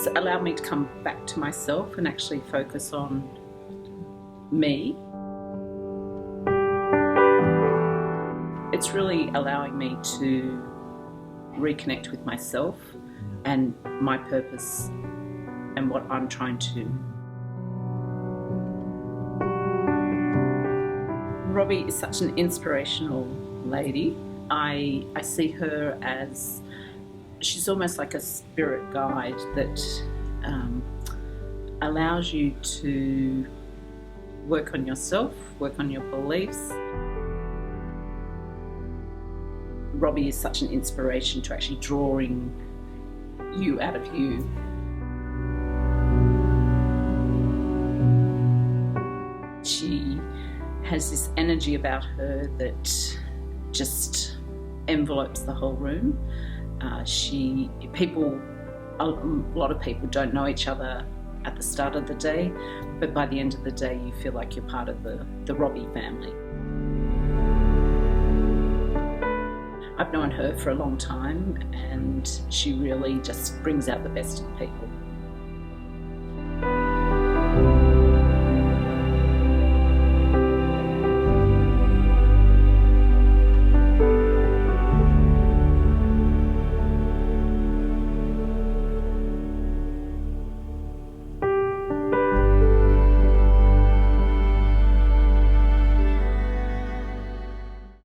It's allowed me to come back to myself and actually focus on me. It's really allowing me to reconnect with myself and my purpose and what I'm trying to do. Robbi is such an inspirational lady. I see her as, she's almost like a spirit guide that allows you to work on yourself, work on your beliefs. Robbi is such an inspiration to actually drawing you out of you. She has this energy about her that just envelopes the whole room. A lot of people don't know each other at the start of the day, but by the end of the day you feel like you're part of the Robbi family. I've known her for a long time and she really just brings out the best in people.